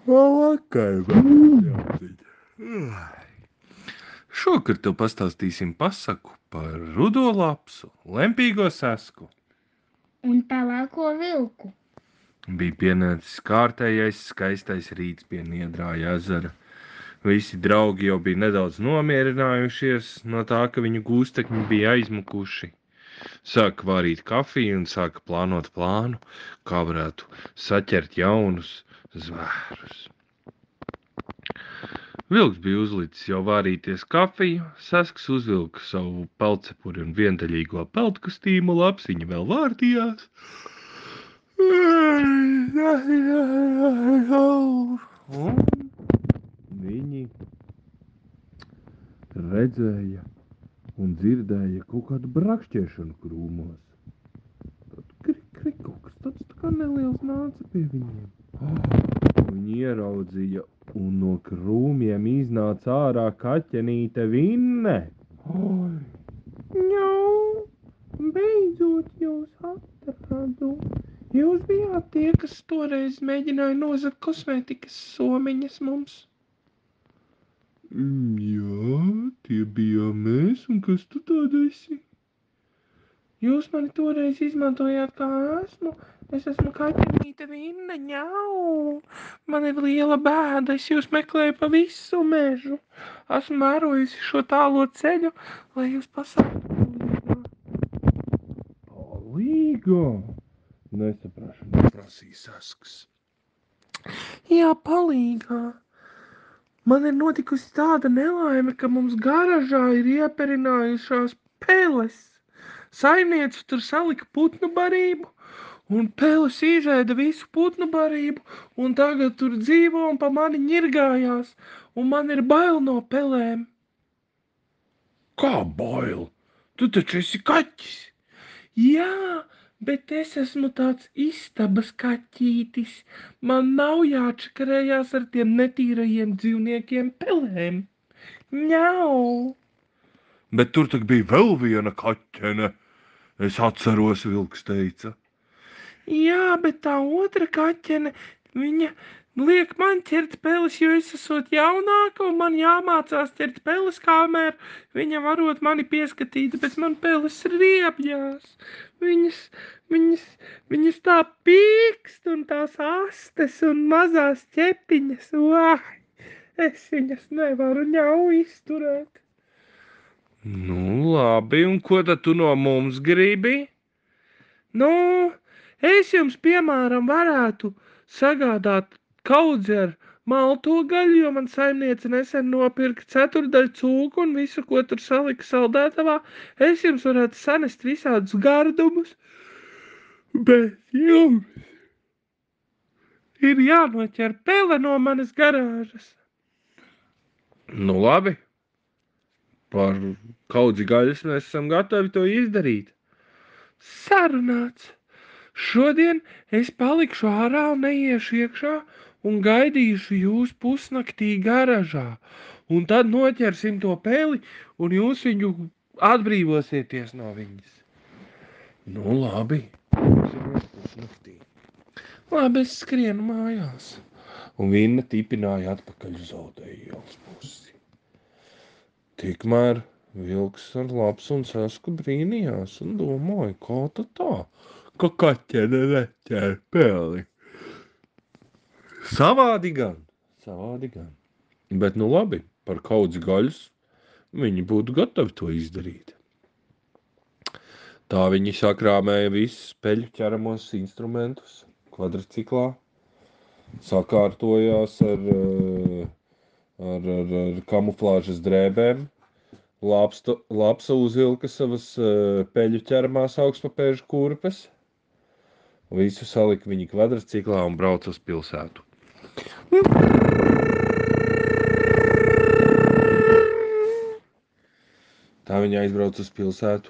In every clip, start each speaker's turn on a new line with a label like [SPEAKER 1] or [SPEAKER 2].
[SPEAKER 1] Labvakar, šovakar tev pastāstīsim pasaku par rudo lapsu, lempīgo sasku.
[SPEAKER 2] Un pelēko vilku.
[SPEAKER 1] Bija pienācis kārtējais skaistais rīts pie Niedrā ezera. Visi draugi jau bija nedaudz nomierinājušies no tā, ka viņu gūstekņi bija aizmukuši. Sāka vārīt kafiju un sāka plānot plānu, kā varētu saķert jaunus zvērus. Vilks bija uzlicis jau vārīties kafiju, Sasks uzvilka savu pelcepuri un viendaļīgo peltkostīmu, lapsiņa vēl vārtījās. Un viņi redzēja un dzirdēja kaut kādu brakšķēšanu krūmos. Tad krik, kaut kas tāds tā kā neliels nāca pie viņiem. Viņi ieraudzīja, un no krūmiem iznāca ārā kaķenīte Vinne.
[SPEAKER 3] Ņau, beidzot jūs atradu. Jūs bijāt tie, kas toreiz mēģināja nozagt kosmētikas somiņas mums.
[SPEAKER 1] Jā, tie bijām mēs, un kas tu tāda esi?
[SPEAKER 3] Jūs mani toreiz izmantojāt kā esmu. Es esmu kaķenīte Vinne, ņau. Man ir liela bēda, es jūs meklēju pa visu mežu. Esmu mērojusi šo tālo ceļu, lai jūs pasāktu.
[SPEAKER 1] Palīgā! Nesaprašu, prasīja Sasks.
[SPEAKER 3] Jā, palīgā. Man ir notikusi tāda nelaime, ka mums garažā ir ieperinājušās peles. Saimniece tur salika putnu barību, un peles izēda visu putnu barību, un tagad tur dzīvo un pa mani ņirgājās, un man ir bail no pelēm.
[SPEAKER 1] Kā bail? Tu taču esi kaķis!
[SPEAKER 3] Jā, bet es esmu tāds istabas kaķītis. Man nav jāčakarējās ar tiem netīrajiem dzīvniekiem pelēm. Ņau!
[SPEAKER 1] Bet tur tak bija vēl viena kaķene. Es atceros, Vilks teica.
[SPEAKER 3] Jā, bet tā otra kaķene, viņa liek man ķert peles, jo es esot jaunāka, un man jāmācās ķert peles, kamēr viņa varot mani pieskatīt, bet man peles riebjās. Viņas tā pīkst, un tās astes, un mazās ķepiņas, es viņas nevaru ņau izturēt.
[SPEAKER 1] Nu, labi, un ko tad tu no mums gribi?
[SPEAKER 3] Nu, es jums, piemēram, varētu sagādāt kaudzi ar malto gaļu, jo man saimniece nesen nopirka 4 cūku un visu, ko tur salika saldētavā. Es jums varētu sanest visādus gardumus, bet jums ir jānoķer pele no manas garāžas.
[SPEAKER 1] Nu, labi. Par kaudzi gaļas mēs esam gatavi to izdarīt.
[SPEAKER 3] Sarunāts. Šodien es palikšu ārā un neiešu iekšā un gaidīšu jūs pusnaktī garažā. Un tad noķersim to peli un jūs viņu atbrīvosieties no viņas.
[SPEAKER 1] Nu, labi. Tiksimies pusnaktī.
[SPEAKER 3] Labi, es skrienu mājās.
[SPEAKER 1] Un Vinne tipināja atpakaļ uz Zaudēju ielas pusi. Tikmēr Vilks ar Lapsu un Sasku brīnījās un domāja, kā tad tā, ka kaķene neķer peli. Savādi gan. Bet nu labi, par kaudzi gaļas viņi būtu gatavi to izdarīt. Tā viņi sakrāmēja visus peļu ķeramos instrumentus kvadrciklā, sakārtojās ar kamuflāžas drēbēm. Lapsa uzvilka savas peļu ķeramās augstpapēžu kurpes. Visu salika viņi kvadrciklā un brauca uz pilsētu. Tā viņa aizbrauca uz pilsētu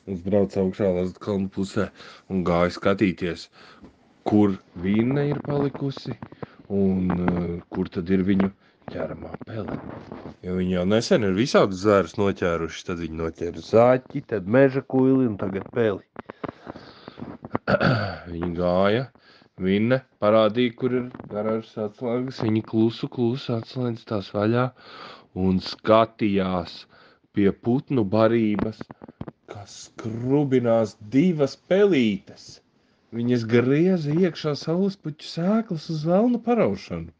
[SPEAKER 1] un brauca augšā Lazdakalnu pusē un gāja skatīties, kur Vinne ir palikusi un kur tad ir viņu ķeramā pele. Jo viņi jau nesen ir visādus zvērus noķēruši, tad viņi noķēra zaķi, tad meža kuili un tagad peli. Viņi gāja, Vinne parādīja, kur ir garāžas atslēgas. Viņi klusu atslēdz tās vaļā un skatījās pie putnu barības, kas skrubinās 2 pelītes. Viņas grieza iekšā saulespuķu sēklas uz velna paraušanu.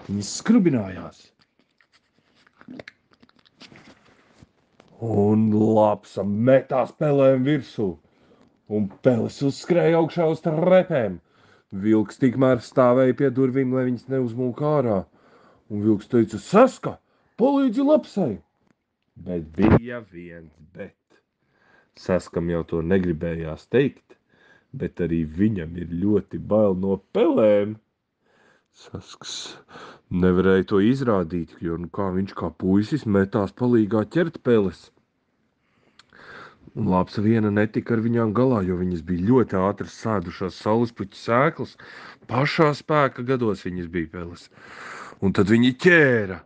[SPEAKER 1] Viņas skrubinājās. Un lapsa metās pelēm virsū. Un peles uzskrēja augšā uz trepēm. Vilks tikmēr stāvēja pie durvīm, lai viņas neuzmūk ārā. Un vilks teica, Saska, palīdzi lapsai. Bet bija viens bet. Saskam jau to negribējās teikt, bet arī viņam ir ļoti bail no pelēm. Sasks nevarēja to izrādīt, jo viņš kā puisis metās palīgā ķert peles. Un lapsa viena netika ar viņām galā, jo viņas bija ļoti ātri sēdušās saulespuķu sēklas. Pašā spēka gados viņas bija peles. Un tad viņi ķēra.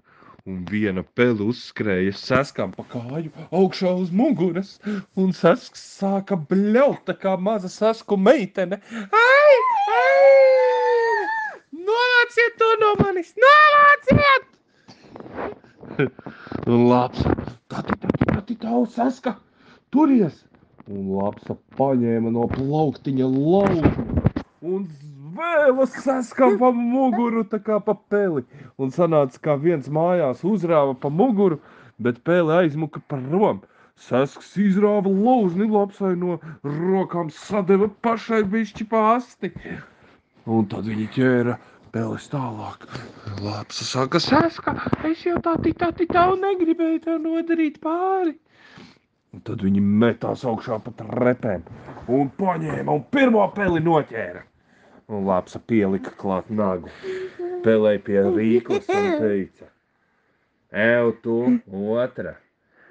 [SPEAKER 1] Un viena pele uzskrēja Saskam pa kāju augšā uz muguras. Un Sasks sāka bļaut tā kā maza Sasku meitene. Ai! Ai! Novāciet to no manis! Novāciet! Un lapsa, tati, Saska! Turies! Un lapsa paņēma no plauktiņa lauku un zvēla Saskam pa muguru tā kā pa peli. Un sanāca, kā viens mājās uzrāva pa muguru, bet peli aizmuka prom. Sasks izrāva lauzni lapsai no rokām, sadeva pašai bišķi pa asti. Un tad viņi ķēra peles tālāk. Lapsa saka, Saska, es jau tā negribēju tev nodarīt pāri. Un tad viņi metās augšā pa trepēm un paņēma un pirmo peli noķēra. Un lapsa pielika klāt nagu. Pelei pie rīklas un teica, Ev tu, otra,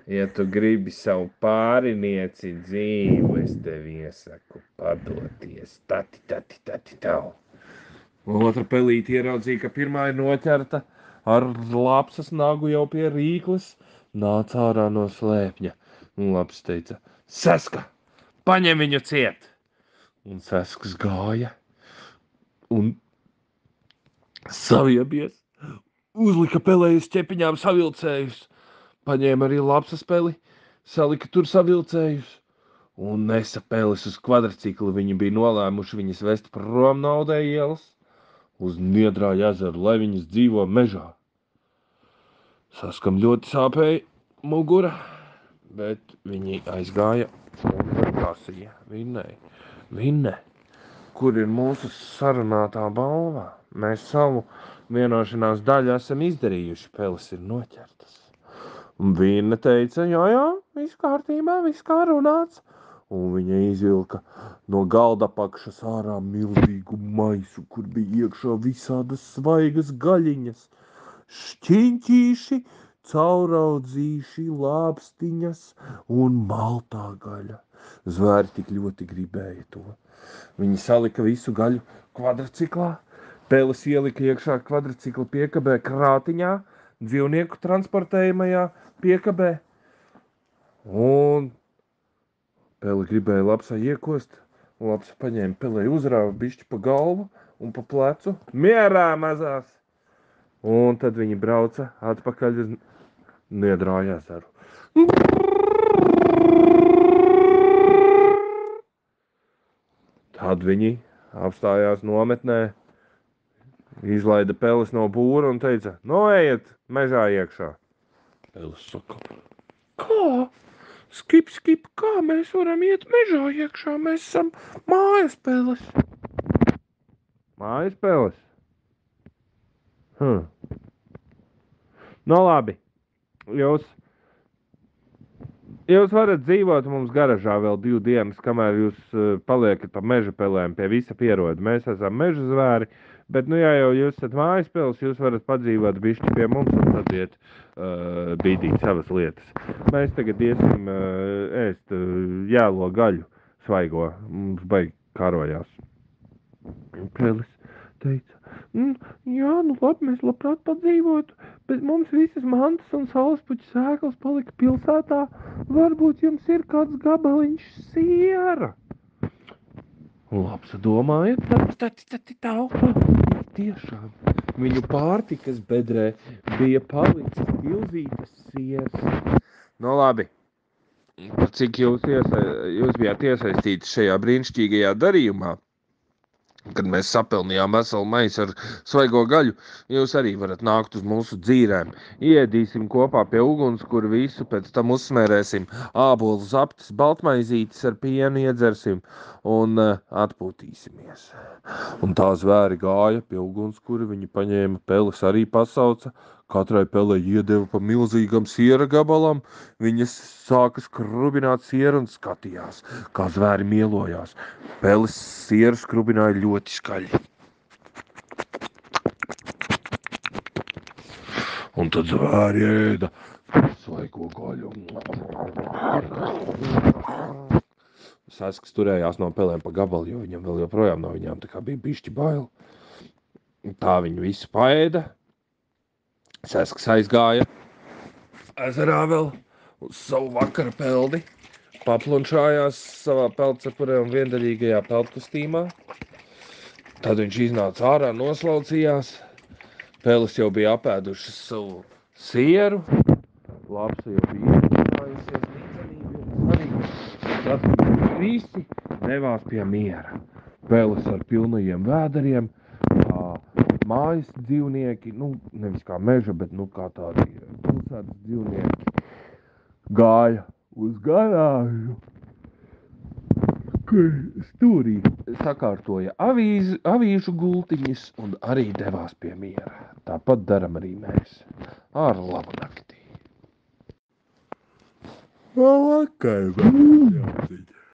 [SPEAKER 1] ja tu gribi savu pārinieci dzīvu, es tev iesaku padoties. Tati, tau. Un otra pelīte ieraudzīja, ka pirmā ir noķerta ar lapsas nagu jau pie rīklas, nāca ārā no slēpņa. Un laps teica, Saska, paņem viņu ciet. Un Sasks gāja un saviebies, uzlika pelēju uz ķepiņām savilcējus, paņēma arī lapsas peli, salika tur savilcējus un nesa peles uz kvadrciklu. Viņi bija nolēmuši viņas vest prom no Audē ielas uz Niedrāja ezeru, lai viņas dzīvo mežā. Saskam ļoti sāpēja mugura, bet viņi aizgāja un prasīja, Vinne, kur ir mūsu sarunātā balva? Mēs savu vienošanās daļu esam izdarījuši, peles ir noķertas. Un Vinne teica, jā, viss kārtībā, viss kā runāts. Un viņa izvilka no galda pakšas ārā milzīgu maisu, kur bija iekšā visādas svaigas gaļiņas, šķiņķīši, cauraudzīši, lāpstiņas un maltā gaļa. Zvēri tik ļoti gribēja to. Viņi salika visu gaļu kvadrciklā, peles ielika iekšā kvadrcikla piekabē krātiņā, dzīvnieku transportējamajā piekabē. Un pele gribēja lapsai iekost, un lapsa paņēma pelei uzrāva bišķi pa galvu un pa plecu. Mierā, mazās! Un tad viņi brauca atpakaļ uz Niedrāja ezeru. Tad viņi apstājās nometnē, izlaida peles no būra un teica, ejiet mežā iekšā. Peles saka, kā? Skip, kā mēs varam iet mežā iekšā? Mēs esam mājas peles. Mājas peles? No labi. Jūs varat dzīvot mums garažā vēl 2 dienas, kamēr jūs paliekat pa meža pelēm pie visa pieroda. Mēs esam meža zvēri, bet, ja jau jūs esat mājas peles, jūs varat padzīvot bišķi pie mums un tad iet bīdīt savas lietas. Mēs tagad iesim ēst jēlo gaļu svaigo, mums baigi karojās. Peles teica, jā, labi, mēs labprāt padzīvotu, bet mums visas mantas un saulespuķu sēklas palika pilsētā. Varbūt jums ir kāds gabaliņš siera? Labs domājat, tiešām. Viņu pārtikas bedrē bija palicis pilzītas siers. Nu labi, cik jūs bijāt iesaistīti šajā brīnišķīgajā darījumā, kad mēs sapelnījām veselu maisu ar svaigo gaļu, jūs arī varat nākt uz mūsu dzīrēm. Iedīsim kopā pie uguns, kur visu pēc tam uzsmērēsim, ābolu zaptis, baltmaizītes ar pienu iedzersim un atpūtīsimies. Un tā zvēri gāja pie uguns, kuri viņi paņēma, peles arī pasauca. Katrai pelei iedeva pa milzīgam siera gabalam, viņas sāka skrubināt sieru un skatījās, kā zvēri mielojās. Peles sieru skrubināja ļoti skaļi. Un tad zvēri ēda svaigo gaļu. Sasks turējās no pelēm pa gabalu, jo viņam vēl joprojām no viņām tā kā bija bišķi bail. Tā viņi visu paēda. Sasks aizgāja ezerā vēl uz savu vakara peldi, paplunčājās savā peldcepurē un viendaļīgajā peldkostīmā. Tad viņš iznāca ārā, noslaucījās. Peles jau bija apēdušas savu sieru. Lapsa jau bija iestājusies līdzenīgi. Tad visi devās pie miera. Peles ar pilnajiem vēderiem. Mājas dzīvnieki, nevis kā meža, bet kā tādi pilsētas dzīvnieki, gāja uz garāžu, kur stūrī sakārtoja avīžu gultiņas un arī devās pie miera. Tāpat daram arī mēs. Ar labu naktī. Labvakar,